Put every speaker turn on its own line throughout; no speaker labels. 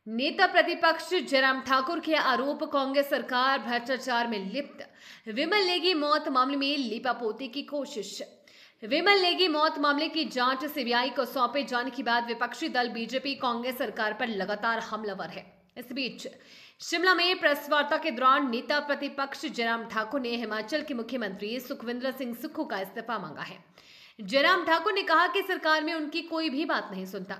नेता प्रतिपक्ष जयराम ठाकुर के आरोप कांग्रेस सरकार भ्रष्टाचार में लिप्त। विमल नेगी मौत मामले में लीपापोती की कोशिश। विमल नेगी मौत मामले की जांच सीबीआई को सौंपे जाने के बाद विपक्षी दल बीजेपी कांग्रेस सरकार पर लगातार हमलावर है। इस बीच शिमला में प्रेस वार्ता के दौरान नेता प्रतिपक्ष जयराम ठाकुर ने हिमाचल के मुख्यमंत्री सुखविंदर सिंह सुक्खू का इस्तीफा मांगा है। जयराम ठाकुर ने कहा कि सरकार में उनकी कोई भी बात नहीं सुनता।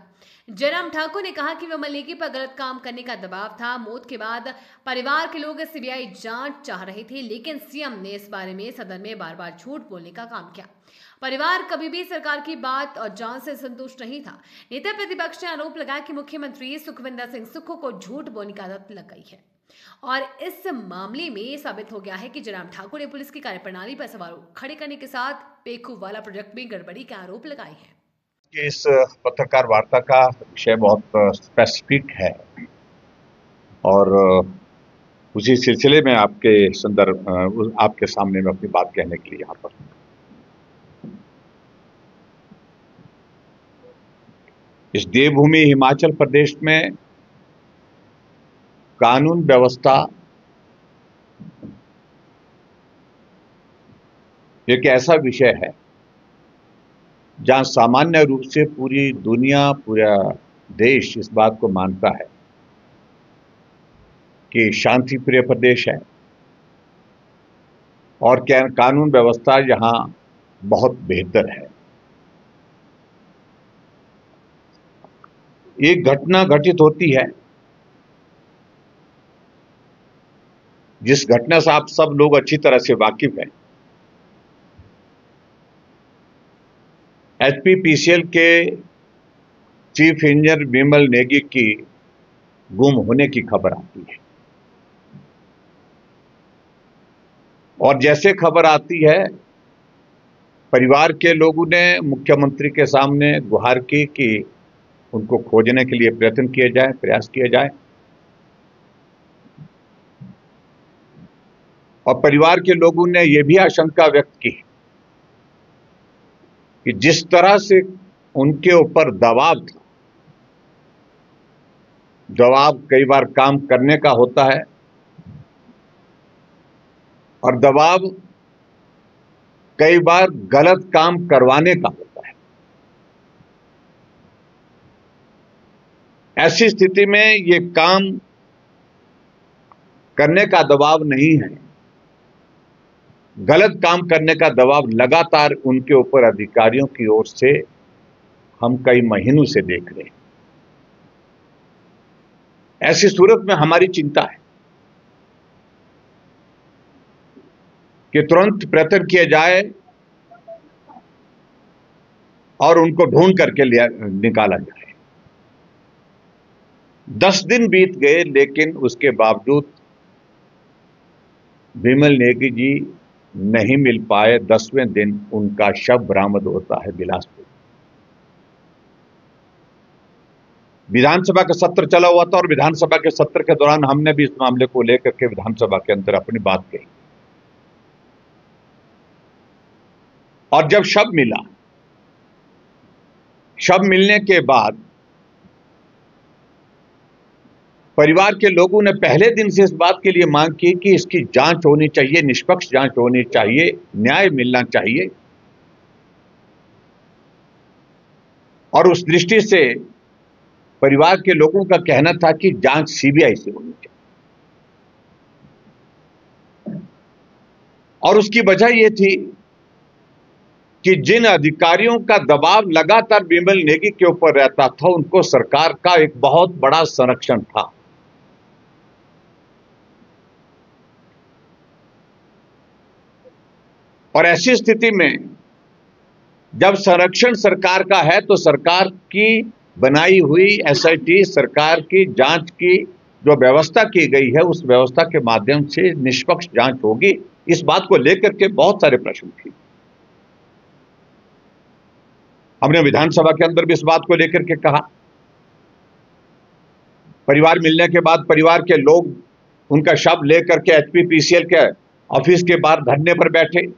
जयराम ठाकुर ने कहा कि विमल नेगी पर गलत काम करने का दबाव था। मौत के बाद परिवार के लोग सीबीआई जांच चाह रहे थे, लेकिन सीएम ने इस बारे में सदन में बार बार झूठ बोलने का काम किया। परिवार कभी भी सरकार की बात और जांच से संतुष्ट नहीं था। नेता प्रतिपक्ष ने आरोप लगाया कि मुख्यमंत्री सुखविंदर सिंह सुक्खू को झूठ बोलने की आदत लग गई है और इस मामले में साबित हो गया है कि जयराम ठाकुर ने पुलिस की कार्यप्रणाली पर सवाल खड़े करने के साथ पेखूवाला प्रोजेक्ट में गड़बड़ी के आरोप लगाए हैं।
इस पत्रकार वार्ता का विषय बहुत स्पेसिफिक है और उसी सिलसिले में आपके सामने में अपनी बात कहने के लिए यहाँ पर इस देवभूमि हिमाचल प्रदेश में कानून व्यवस्था एक ऐसा विषय है जहां सामान्य रूप से पूरी दुनिया, पूरा देश इस बात को मानता है कि शांति प्रिय प्रदेश है और कानून व्यवस्था यहां बहुत बेहतर है। एक घटना घटित होती है जिस घटना से आप सब लोग अच्छी तरह से वाकिफ हैं। एचपीपीसीएल के चीफ इंजीनियर विमल नेगी की गुम होने की खबर आती है और जैसे खबर आती है परिवार के लोगों ने मुख्यमंत्री के सामने गुहार की कि उनको खोजने के लिए प्रयास किया जाए और परिवार के लोगों ने यह भी आशंका व्यक्त की कि जिस तरह से उनके ऊपर दबाव था, दबाव कई बार काम करने का होता है और दबाव कई बार गलत काम करवाने का होता है। ऐसी स्थिति में ये काम करने का दबाव नहीं है, गलत काम करने का दबाव लगातार उनके ऊपर अधिकारियों की ओर से हम कई महीनों से देख रहे हैं। ऐसी सूरत में हमारी चिंता है कि तुरंत प्रयत्न किया जाए और उनको ढूंढ करके निकाला जाए। 10 दिन बीत गए लेकिन उसके बावजूद विमल नेगी जी नहीं मिल पाए। 10वें दिन उनका शव बरामद होता है बिलासपुर। विधानसभा का सत्र चला हुआ था और विधानसभा के सत्र के दौरान हमने भी इस मामले को लेकर के विधानसभा के अंदर अपनी बात कही और जब शव मिला, शव मिलने के बाद परिवार के लोगों ने पहले दिन से इस बात के लिए मांग की कि इसकी जांच होनी चाहिए, निष्पक्ष जांच होनी चाहिए, न्याय मिलना चाहिए और उस दृष्टि से परिवार के लोगों का कहना था कि जांच सीबीआई से होनी चाहिए और उसकी वजह यह थी कि जिन अधिकारियों का दबाव लगातार विमल नेगी के ऊपर रहता था उनको सरकार का एक बहुत बड़ा संरक्षण था। और ऐसी स्थिति में जब संरक्षण सरकार का है तो सरकार की बनाई हुई एसआईटी, सरकार की जांच की जो व्यवस्था की गई है उस व्यवस्था के माध्यम से निष्पक्ष जांच होगी। इस बात को लेकर के बहुत सारे प्रश्न थे। हमने विधानसभा के अंदर भी इस बात को लेकर के कहा। परिवार मिलने के बाद परिवार के लोग उनका शव लेकर के एचपीपीसीएल के ऑफिस के बाहर धरने पर बैठे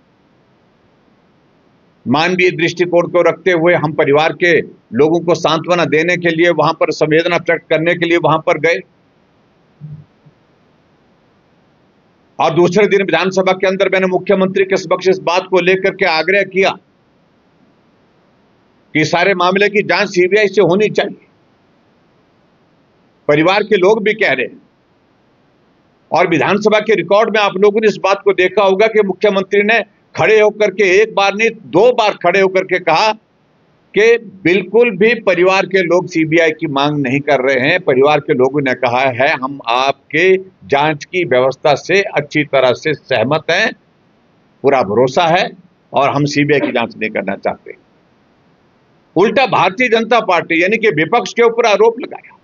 मानवीय दृष्टिकोण को रखते हुए हम परिवार के लोगों को सांत्वना देने के लिए, वहां पर संवेदना व्यक्त करने के लिए वहां पर गए। और दूसरे दिन विधानसभा के अंदर मैंने मुख्यमंत्री के समक्ष इस बात को लेकर के आग्रह किया कि सारे मामले की जांच सीबीआई से होनी चाहिए। परिवार के लोग भी कह रहे हैं, और विधानसभा के रिकॉर्ड में आप लोगों ने इस बात को देखा होगा कि मुख्यमंत्री ने खड़े होकर के एक बार नहीं 2 बार खड़े होकर के कहा कि बिल्कुल भी परिवार के लोग सीबीआई की मांग नहीं कर रहे हैं। परिवार के लोगों ने कहा है हम आपके जांच की व्यवस्था से अच्छी तरह से सहमत हैं, पूरा भरोसा है, और हम सीबीआई की जांच नहीं करना चाहते। उल्टा भारतीय जनता पार्टी यानी कि विपक्ष के ऊपर आरोप लगाया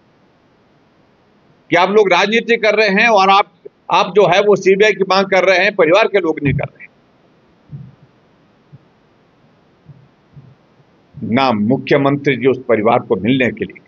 कि आप लोग राजनीति कर रहे हैं और आप जो है वो सीबीआई की मांग कर रहे हैं, परिवार के लोग नहीं कर रहे हैं। ना मुख्यमंत्री जी उस परिवार को मिलने के लिए